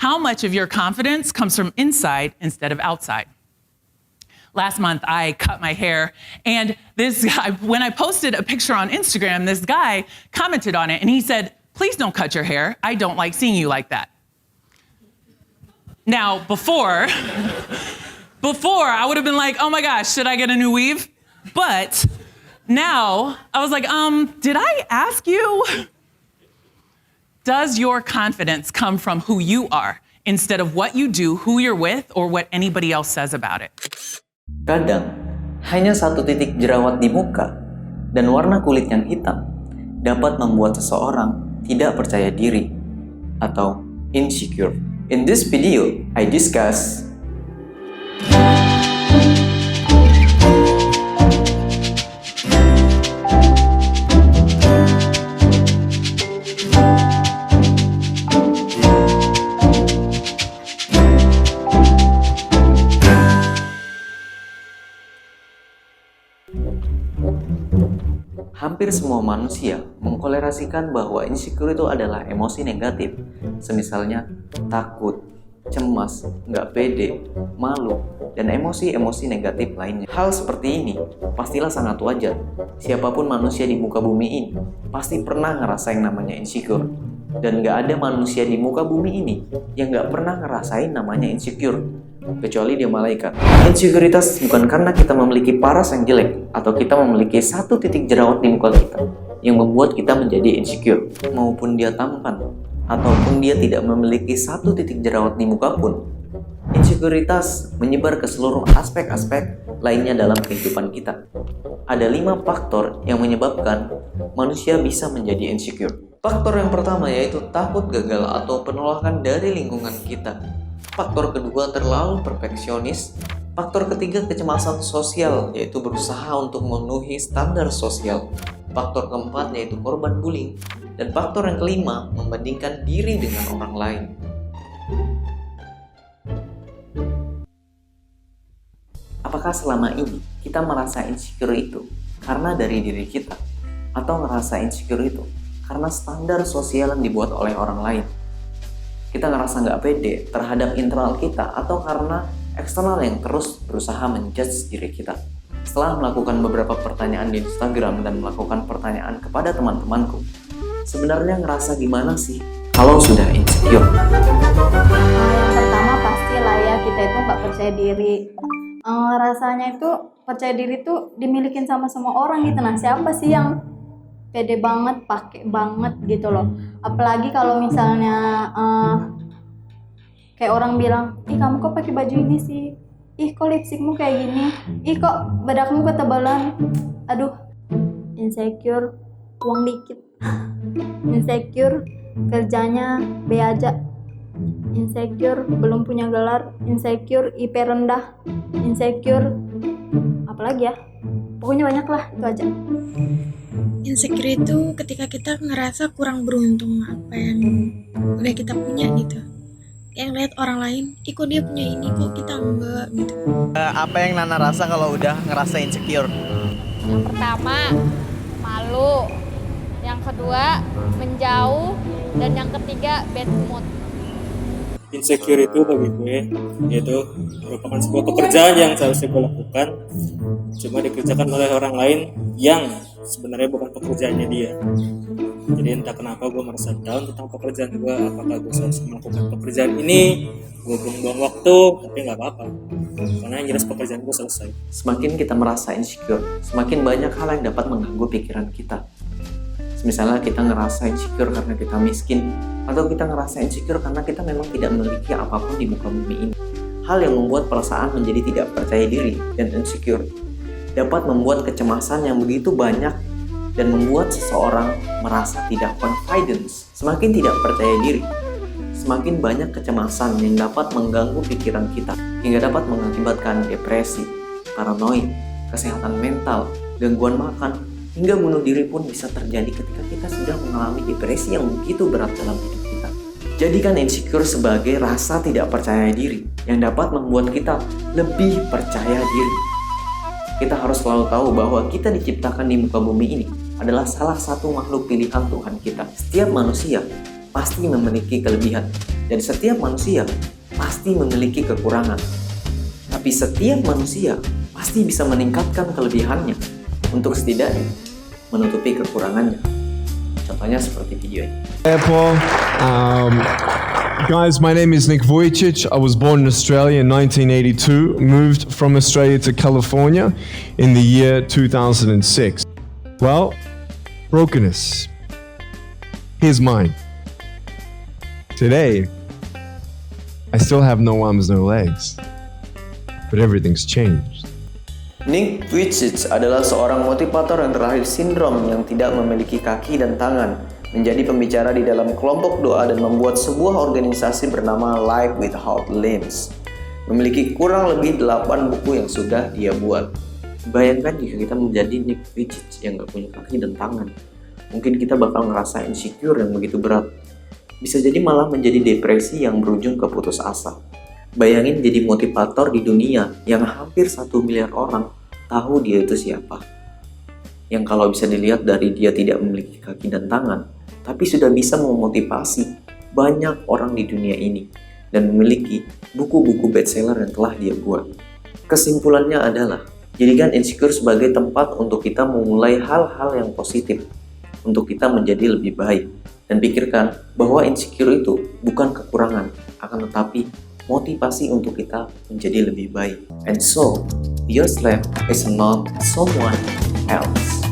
how much of your confidence comes from inside instead of outside. Last month, I cut my hair, and this guy, when I posted a picture on Instagram, this guy commented on it, and he said, "Please don't cut your hair. I don't like seeing you like that." Now, before I would have been like, "Oh my gosh, should I get a new weave?" But now I was like, did I ask you? Does your confidence come from who you are instead of what you do, who you're with, or what anybody else says about it? Kadang, hanya satu titik jerawat di muka dan warna kulit yang hitam dapat membuat seseorang tidak percaya diri atau insecure. In this video, I discuss hampir semua manusia mengkolerasikan bahwa insecure itu adalah emosi negatif, semisalnya takut, cemas, nggak pede, malu, dan emosi-emosi negatif lainnya. Hal seperti ini pastilah sangat wajar. Siapapun manusia di muka bumi ini pasti pernah ngerasain namanya insecure. Dan nggak ada manusia di muka bumi ini yang nggak pernah ngerasain namanya insecure, kecuali dia malaikat. Insekuritas bukan karena kita memiliki paras yang jelek atau kita memiliki satu titik jerawat di muka kita yang membuat kita menjadi insecure, maupun dia tampan ataupun dia tidak memiliki satu titik jerawat di muka pun. Insekuritas menyebar ke seluruh aspek-aspek lainnya dalam kehidupan kita. Ada 5 faktor yang menyebabkan manusia bisa menjadi insecure. Faktor yang pertama yaitu takut gagal atau penolakan dari lingkungan kita. Faktor kedua terlalu perfeksionis. Faktor ketiga kecemasan sosial, yaitu berusaha untuk memenuhi standar sosial. Faktor keempat yaitu korban bullying. Dan faktor yang kelima membandingkan diri dengan orang lain. Apakah selama ini kita merasa insecure itu karena dari diri kita? Atau ngerasa insecure itu karena standar sosial yang dibuat oleh orang lain? Kita ngerasa nggak pede terhadap internal kita atau karena eksternal yang terus berusaha menjudge diri kita? Setelah melakukan beberapa pertanyaan di Instagram dan melakukan pertanyaan kepada teman-temanku, sebenarnya ngerasa gimana sih kalau sudah insecure? Yang pertama pastilah ya, kita itu nggak percaya diri. Rasanya itu percaya diri tuh dimilikin sama semua orang gitu. Nah, siapa sih yang pede banget, pakai banget gitu loh. Apalagi kalau misalnya kayak orang bilang, "Ih, kamu kok pakai baju ini sih? Ih, kok lipstikmu kayak gini? Ih, kok bedakmu ketebalan?" Aduh, insecure, uang dikit. Insecure, kerjanya B aja. Insecure, belum punya gelar. Insecure, IP rendah. Insecure, apalagi ya? Pokoknya banyak lah, itu aja. Insecure itu ketika kita ngerasa kurang beruntung apa yang udah kita punya gitu. Yang lihat orang lain, kok dia punya ini, kok kita enggak gitu. Apa yang Nana rasa kalau udah ngerasa insecure? Yang pertama, malu. Yang kedua, menjauh. Dan yang ketiga, bad mood. Insecure itu bagi gue yaitu merupakan sebuah pekerjaan yang seharusnya gue lakukan, cuma dikerjakan oleh orang lain yang sebenarnya bukan pekerjaannya dia. Jadi entah kenapa gue merasa down tentang pekerjaan gue. Apakah gue harus melakukan pekerjaan ini? Gue buang-buang waktu, tapi nggak apa-apa, karena yang jelas pekerjaan gue selesai. Semakin kita merasa insecure, semakin banyak hal yang dapat mengganggu pikiran kita. Misalnya kita ngerasa insecure karena kita miskin, atau kita ngerasa insecure karena kita memang tidak memiliki apapun di muka bumi ini. Hal yang membuat perasaan menjadi tidak percaya diri dan insecure dapat membuat kecemasan yang begitu banyak dan membuat seseorang merasa tidak confidence. Semakin tidak percaya diri, semakin banyak kecemasan yang dapat mengganggu pikiran kita hingga dapat mengakibatkan depresi, paranoid, kesehatan mental, gangguan makan, hingga bunuh diri pun bisa terjadi ketika kita sudah mengalami depresi yang begitu berat dalam hidup kita. Jadikan insecure sebagai rasa tidak percaya diri yang dapat membuat kita lebih percaya diri. Kita harus selalu tahu bahwa kita diciptakan di muka bumi ini adalah salah satu makhluk pilihan Tuhan kita. Setiap manusia pasti memiliki kelebihan. Dan setiap manusia pasti memiliki kekurangan. Tapi setiap manusia pasti bisa meningkatkan kelebihannya untuk setidaknya menutupi kekurangannya. Contohnya seperti video ini. Guys, my name is Nick Vujicic. I was born in Australia in 1982, moved from Australia to California in the year 2006. Well, brokenness. Here's mine. Today, I still have no arms, no legs, but everything's changed. Nick Vujicic adalah seorang motivator yang terlahir sindrom yang tidak memiliki kaki dan tangan, menjadi pembicara di dalam kelompok doa dan membuat sebuah organisasi bernama Life Without Limbs. Memiliki kurang lebih 8 buku yang sudah dia buat. Bayangkan jika kita menjadi Nick Vujicic yang gak punya kaki dan tangan. Mungkin kita bakal ngerasa insecure yang begitu berat. Bisa jadi malah menjadi depresi yang berujung ke putus asa. Bayangin jadi motivator di dunia yang hampir 1 miliar orang tahu dia itu siapa. Yang kalau bisa dilihat dari dia tidak memiliki kaki dan tangan, tapi sudah bisa memotivasi banyak orang di dunia ini dan memiliki buku-buku bestseller yang telah dia buat. Kesimpulannya adalah, jadikan insecure sebagai tempat untuk kita memulai hal-hal yang positif, untuk kita menjadi lebih baik. Dan pikirkan bahwa insecure itu bukan kekurangan, akan tetapi motivasi untuk kita menjadi lebih baik. And so, your slave is not someone else.